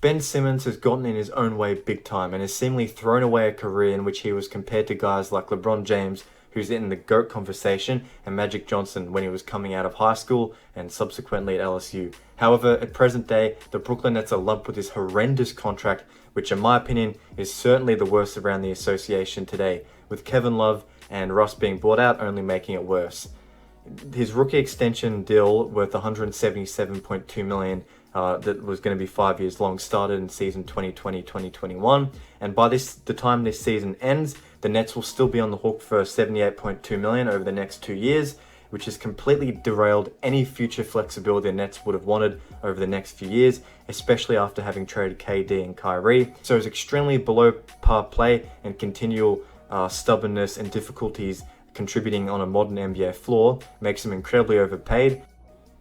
Ben Simmons has gotten in his own way big time and has seemingly thrown away a career in which he was compared to guys like LeBron James, who's in the GOAT conversation, and Magic Johnson when he was coming out of high school and subsequently at LSU. However, at present day, the Brooklyn Nets are lumped with this horrendous contract, which in my opinion is certainly the worst around the association today, with Kevin Love and Russ being bought out only making it worse. His rookie extension deal worth $177.2 million that was going to be 5 years long started in season 2020-2021, and by the time this season ends, the Nets will still be on the hook for $78.2 million over the next 2 years, which has completely derailed any future flexibility the Nets would have wanted over the next few years, especially after having traded KD and Kyrie. So it's extremely below par play and continual stubbornness and difficulties contributing on a modern NBA floor makes him incredibly overpaid.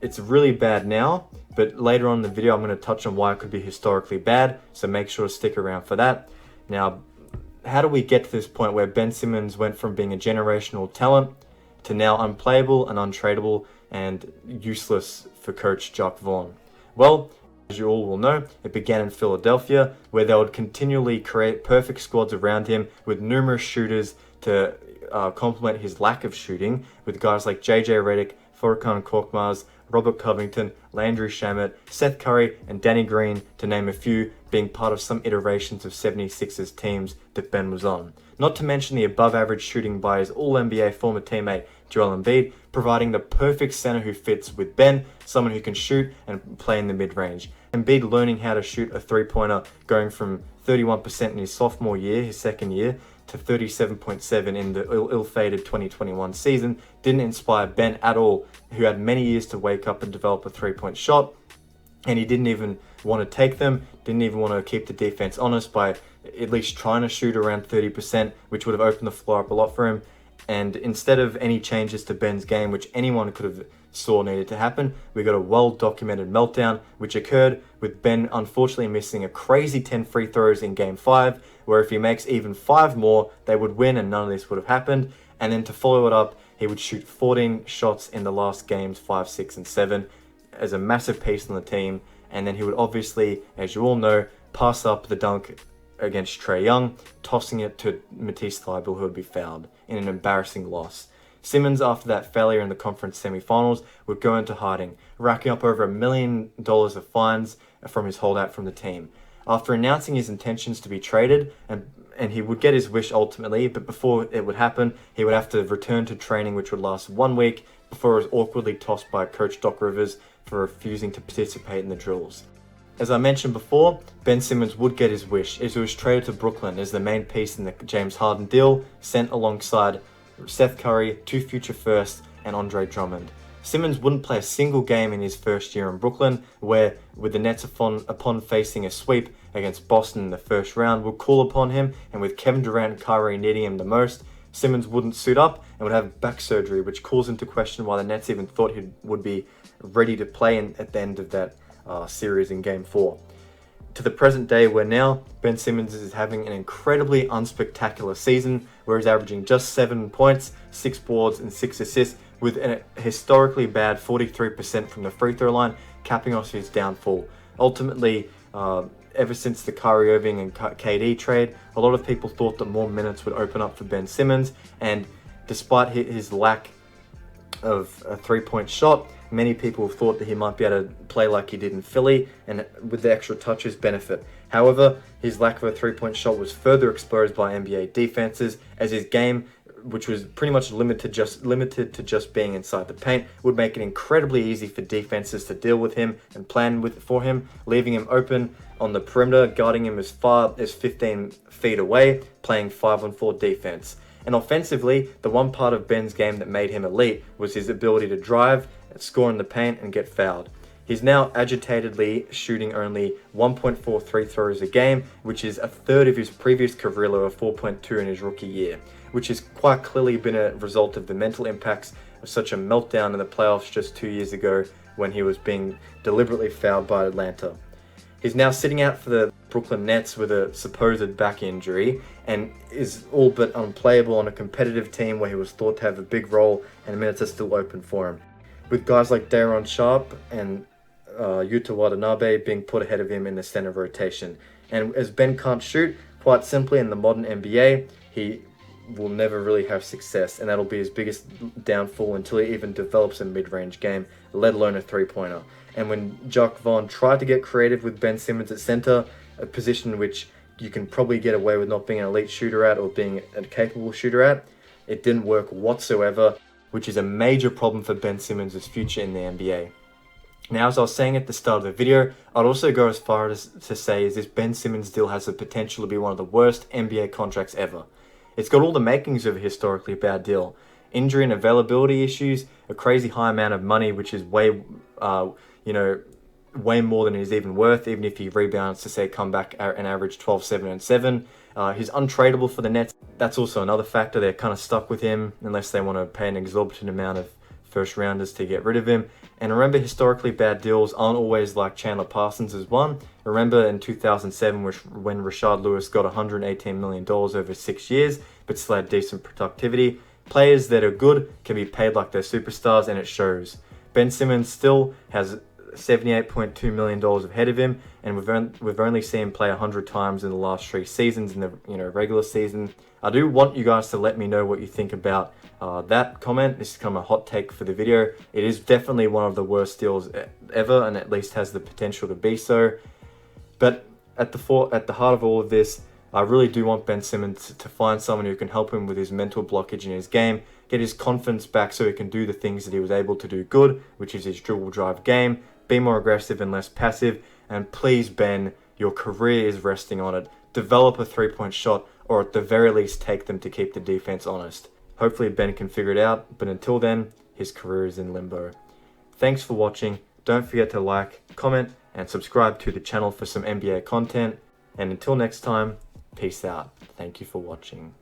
It's really bad now, but later on in the video I'm going to touch on why it could be historically bad, so make sure to stick around for that. Now, how do we get to this point where Ben Simmons went from being a generational talent to now unplayable and untradeable and useless for coach Jacques Vaughn? Well, as you all will know, it began in Philadelphia, where they would continually create perfect squads around him with numerous shooters to complement his lack of shooting, with guys like JJ Redick, Furkan Korkmaz, Robert Covington, Landry Shamet, Seth Curry, and Danny Green, to name a few, being part of some iterations of 76ers teams that Ben was on. Not to mention the above-average shooting by his All-NBA former teammate Joel Embiid, providing the perfect center who fits with Ben, someone who can shoot and play in the mid-range. Embiid learning how to shoot a three-pointer, going from 31% in his sophomore year, his second year, to 37.7 in the ill-fated 2021 season, didn't inspire Ben at all, who had many years to wake up and develop a three-point shot, and he didn't even want to take them, didn't even want to keep the defense honest by at least trying to shoot around 30%, which would have opened the floor up a lot for him. And instead of any changes to Ben's game, which anyone could have saw needed to happen, we got a well-documented meltdown, which occurred with Ben unfortunately missing a crazy 10 free throws in Game 5, where if he makes even 5 more, they would win and none of this would have happened. And then to follow it up, he would shoot 14 shots in the last games 5, 6, and 7 as a massive piece on the team. And then he would obviously, as you all know, pass up the dunk against Trae Young, tossing it to Matisse Thybulle, who would be fouled in an embarrassing loss. Simmons, after that failure in the conference semifinals, would go into hiding, racking up over $1 million of fines from his holdout from the team. After announcing his intentions to be traded, and he would get his wish ultimately, but before it would happen, he would have to return to training, which would last 1 week, before it was awkwardly tossed by Coach Doc Rivers for refusing to participate in the drills. As I mentioned before, Ben Simmons would get his wish as he was traded to Brooklyn as the main piece in the James Harden deal, sent alongside Seth Curry, 2 future firsts, and Andre Drummond. Simmons wouldn't play a single game in his first year in Brooklyn, where, with the Nets upon facing a sweep against Boston in the first round, would call upon him, and with Kevin Durant and Kyrie needing him the most, Simmons wouldn't suit up and would have back surgery, which calls into question why the Nets even thought he would be ready to play at the end of that series in Game 4. To the present day, where now Ben Simmons is having an incredibly unspectacular season, where he's averaging just 7 points, 6 boards, and 6 assists, with a historically bad 43% from the free throw line, capping off his downfall. Ultimately, ever since the Kyrie Irving and KD trade, a lot of people thought that more minutes would open up for Ben Simmons, and despite his lack of a three-point shot, many people thought that he might be able to play like he did in Philly and with the extra touches benefit. However, his lack of a three-point shot was further exposed by NBA defenses, as his game, which was pretty much limited to just being inside the paint, would make it incredibly easy for defenses to deal with him and plan for him, leaving him open on the perimeter, guarding him as far as 15 feet away, playing 5-on-4 defense. And offensively, the one part of Ben's game that made him elite was his ability to drive, score in the paint, and get fouled. He's now agitatedly shooting only 1.4 free throws a game, which is a third of his previous career low of 4.2 in his rookie year, which has quite clearly been a result of the mental impacts of such a meltdown in the playoffs just 2 years ago when he was being deliberately fouled by Atlanta. He's now sitting out for the Brooklyn Nets with a supposed back injury and is all but unplayable on a competitive team where he was thought to have a big role and minutes are still open for him. With guys like Daron Sharp and Yuta Watanabe being put ahead of him in the center rotation. And as Ben can't shoot, quite simply in the modern NBA, he will never really have success, and that'll be his biggest downfall until he even develops a mid-range game, let alone a three-pointer. And when Jacques Vaughn tried to get creative with Ben Simmons at center, a position which you can probably get away with not being an elite shooter at or being a capable shooter at, it didn't work whatsoever, which is a major problem for Ben Simmons' future in the NBA. Now, as I was saying at the start of the video, I'd also go as far as to say is this Ben Simmons deal has the potential to be one of the worst NBA contracts ever. It's got all the makings of a historically bad deal. Injury and availability issues, a crazy high amount of money, which is way more than he's even worth, even if he rebounds to say come back and average 12, 7, and 7. He's untradeable for the Nets. That's also another factor. They're kind of stuck with him unless they want to pay an exorbitant amount of first rounders to get rid of him. And remember, historically bad deals aren't always like Chandler Parsons' one. Remember in 2007 when Rashard Lewis got $118 million over 6 years, but still had decent productivity. Players that are good can be paid like they're superstars, and it shows. Ben Simmons still has $78.2 million ahead of him, and we've only seen him play 100 times in the last 3 seasons in the regular season. I do want you guys to let me know what you think about that comment. This is kind of a hot take for the video. It is definitely one of the worst deals ever, and at least has the potential to be so. But at the heart of all of this, I really do want Ben Simmons to find someone who can help him with his mental blockage in his game, get his confidence back so he can do the things that he was able to do good, which is his dribble drive game, be more aggressive and less passive, and please, Ben, your career is resting on it. Develop a three-point shot, or at the very least take them to keep the defense honest. Hopefully Ben can figure it out, but until then, his career is in limbo. Thanks for watching. Don't forget to like, comment, and subscribe to the channel for some NBA content. And until next time, peace out. Thank you for watching.